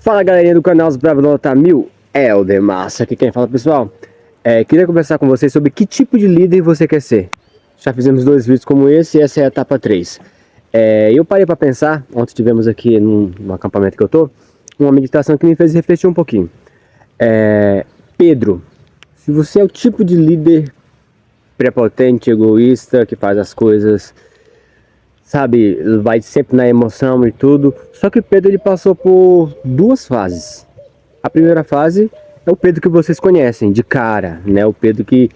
Fala galerinha do canal Os Bravos Nota 1000, é o Demassa aqui quem fala, pessoal. Queria conversar com vocês sobre que tipo de líder você quer ser. Já fizemos 2 vídeos como esse e essa é a etapa 3. Eu parei para pensar, ontem tivemos aqui num acampamento que eu tô, uma meditação que me fez refletir um pouquinho. Pedro, se você é o tipo de líder prepotente, egoísta, que faz as coisas, sabe, vai sempre na emoção e tudo. Só que Pedro ele passou por 2 fases. A primeira fase é o Pedro que vocês conhecem, de cara, né? O Pedro que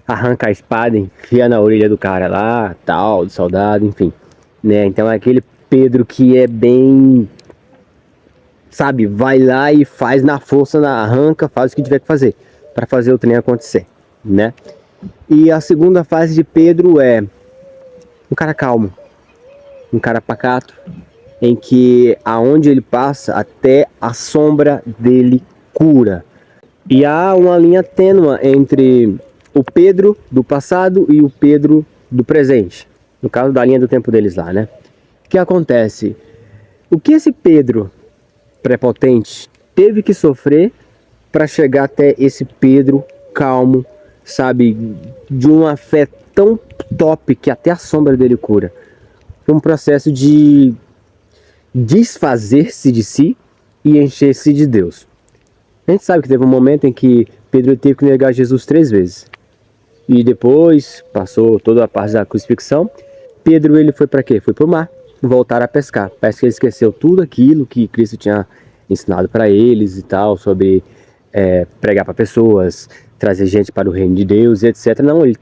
arranca a espada, enfia na orelha do cara lá, tal, do soldado, enfim, né? Então é aquele Pedro que é bem, sabe, vai lá e faz na força, arranca, faz o que tiver que fazer para fazer o trem acontecer, né? E a segunda fase de Pedro é um cara calmo, um cara pacato, em que aonde ele passa, até a sombra dele cura. E há uma linha tênue entre o Pedro do passado e o Pedro do presente, no caso da linha do tempo deles lá, né? O que acontece? O que esse Pedro prepotente teve que sofrer para chegar até esse Pedro calmo, sabe, de uma fé tão top que até a sombra dele cura? Um processo de desfazer-se de si e encher-se de Deus. A gente sabe que teve um momento em que Pedro teve que negar Jesus 3 vezes. E depois, passou toda a parte da crucifixão, Pedro ele foi para quê? Foi para o mar, voltar a pescar. Parece que ele esqueceu tudo aquilo que Cristo tinha ensinado para eles e tal, sobre pregar para pessoas, trazer gente para o reino de Deus, etc. Não, ele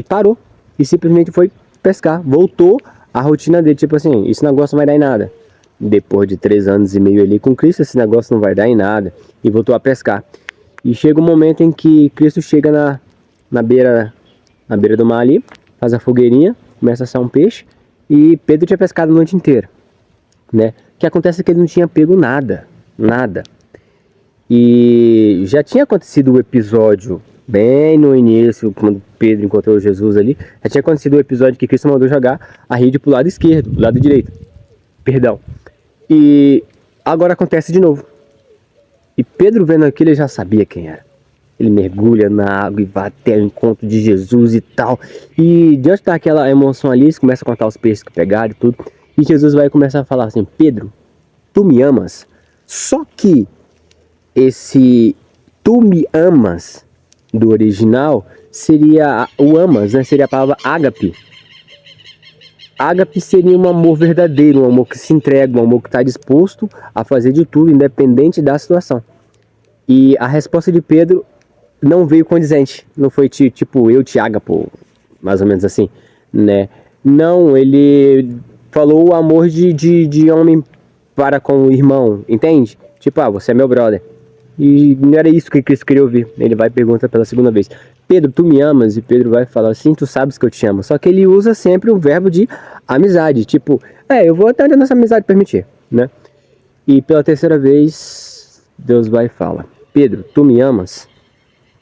parou e simplesmente foi pescar, voltou à rotina dele, tipo assim, esse negócio não vai dar em nada. Depois de 3 anos e meio ali com Cristo, esse negócio não vai dar em nada, e voltou a pescar. E chega um momento em que Cristo chega na beira do mar ali, faz a fogueirinha, começa a assar um peixe, e Pedro tinha pescado a noite inteira, né? O que acontece é que ele não tinha pego nada, e já tinha acontecido o episódio bem no início, quando Pedro encontrou Jesus ali, já tinha acontecido o episódio que Cristo mandou jogar a rede pro lado esquerdo, do lado direito, perdão. E agora acontece de novo. E Pedro vendo aquilo, ele já sabia quem era. Ele mergulha na água e vai até o encontro de Jesus e tal. E diante daquela emoção ali, ele começa a contar os peixes que pegaram e tudo. E Jesus vai começar a falar assim: Pedro, tu me amas? Só que esse tu me amas do original seria o amas, né? Seria a palavra ágape. Ágape seria um amor verdadeiro, um amor que se entrega, um amor que está disposto a fazer de tudo, independente da situação. E a resposta de Pedro não veio condizente, não foi tipo eu te agapo, mais ou menos assim, né? Não, ele falou o amor de homem para com o irmão, entende? Tipo, você é meu brother. E não era isso que Cristo queria ouvir. Ele vai e pergunta pela segunda vez: Pedro, tu me amas? E Pedro vai falar assim: tu sabes que eu te amo. Só que ele usa sempre o verbo de amizade. Tipo, eu vou até onde a nossa amizade permitir, né? E pela terceira vez, Deus vai e fala: Pedro, tu me amas?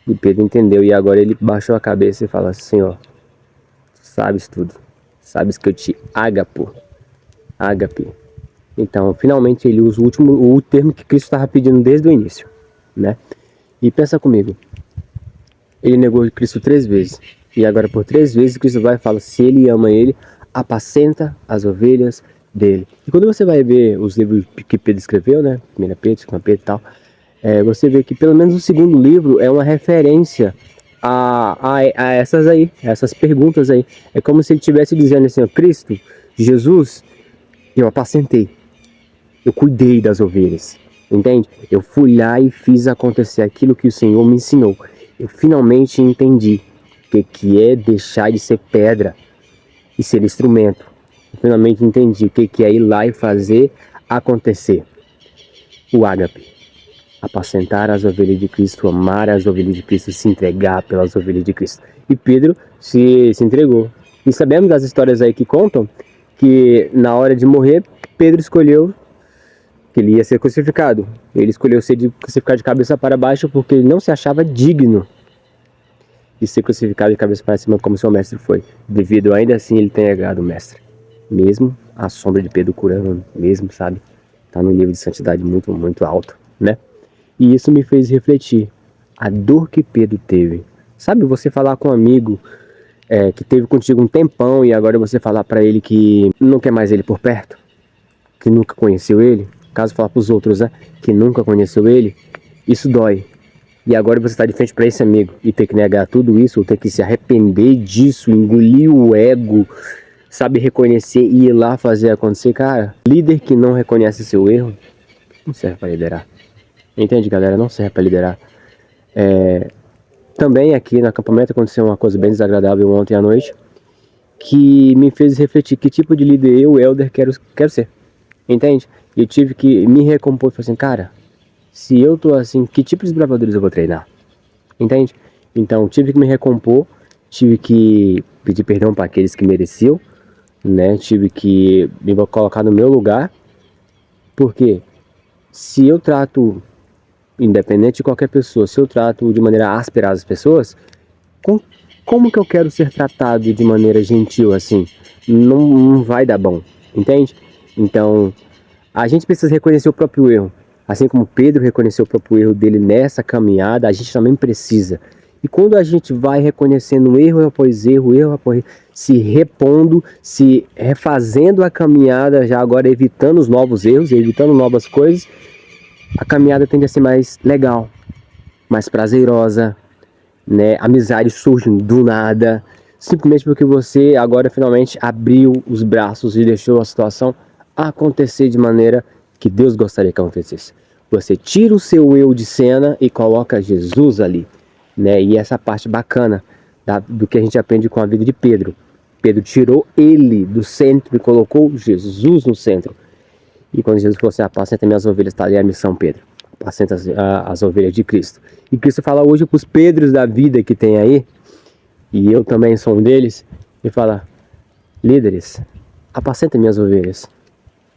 E Pedro entendeu. E agora ele baixou a cabeça e fala: Senhor, tu sabes tudo. Sabes que eu te agapo. Ágape. Então, finalmente ele usa o termo que Cristo estava pedindo desde o início, né? E pensa comigo, ele negou Cristo 3 vezes, e agora por 3 vezes Cristo vai e fala: se ele ama ele, apacenta as ovelhas dele. E quando você vai ver os livros que Pedro escreveu, né, 1 Pedro, 2 Pedro e tal, você vê que pelo menos o segundo livro é uma referência a essas perguntas aí. É como se ele estivesse dizendo assim: Cristo, Jesus, eu apacentei, eu cuidei das ovelhas, entende? Eu fui lá e fiz acontecer aquilo que o Senhor me ensinou. Eu finalmente entendi o que é deixar de ser pedra e ser instrumento. Eu finalmente entendi o que é ir lá e fazer acontecer. O ágape. Apacentar as ovelhas de Cristo, amar as ovelhas de Cristo, se entregar pelas ovelhas de Cristo. E Pedro se entregou. E sabemos das histórias aí que contam que na hora de morrer, Pedro escolheu que ele ia ser crucificado. Ele escolheu ser crucificado de cabeça para baixo porque ele não se achava digno de ser crucificado de cabeça para cima como seu mestre foi. Devido ainda assim ele ter negado o mestre. Mesmo a sombra de Pedro curando, mesmo, sabe? tá num nível de santidade muito, muito alto, né? E isso me fez refletir a dor que Pedro teve. Sabe, você falar com um amigo que teve contigo um tempão e agora você falar pra ele que não quer mais ele por perto, que nunca conheceu ele, caso falar pros outros, né, que nunca conheceu ele, isso dói. E agora você está de frente para esse amigo e ter que negar tudo isso, ou ter que se arrepender disso, engolir o ego, sabe, reconhecer e ir lá fazer acontecer. Cara, líder que não reconhece seu erro não serve para liderar. Entende, galera? Não serve para liderar. Também aqui no acampamento aconteceu uma coisa bem desagradável ontem à noite, que me fez refletir que tipo de líder eu, Elder, quero ser. Entende? Eu tive que me recompor e falar assim, cara, se eu tô assim, que tipo de desbravadores eu vou treinar? Entende? Então, tive que me recompor, tive que pedir perdão para aqueles que mereciam, né? Tive que me colocar no meu lugar, porque se eu trato, independente de qualquer pessoa, se eu trato de maneira áspera as pessoas, como que eu quero ser tratado de maneira gentil assim? Não vai dar bom, entende? Então, a gente precisa reconhecer o próprio erro. Assim como Pedro reconheceu o próprio erro dele nessa caminhada, a gente também precisa. E quando a gente vai reconhecendo erro após erro, se repondo, se refazendo a caminhada, já agora evitando os novos erros, evitando novas coisas, a caminhada tende a ser mais legal, mais prazerosa, né? Amizades surgem do nada, simplesmente porque você agora finalmente abriu os braços e deixou a situação acontecer de maneira que Deus gostaria que acontecesse. Você tira o seu eu de cena e coloca Jesus ali, né? E essa parte bacana do que a gente aprende com a vida de Pedro. Pedro tirou ele do centro e colocou Jesus no centro. E quando Jesus falou assim, apacenta minhas ovelhas, está ali a missão, Pedro. Apacenta as ovelhas de Cristo. E Cristo fala hoje para os Pedros da vida que tem aí, e eu também sou um deles, e fala, líderes, apacenta minhas ovelhas.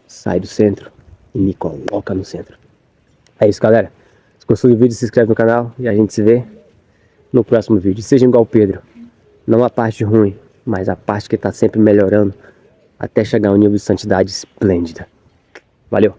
Sai do centro e me coloca no centro. É isso, galera. Se gostou do vídeo, se inscreve no canal e a gente se vê no próximo vídeo. Seja igual o Pedro. Não a parte ruim, mas a parte que está sempre melhorando até chegar a um nível de santidade esplêndida. Valeu!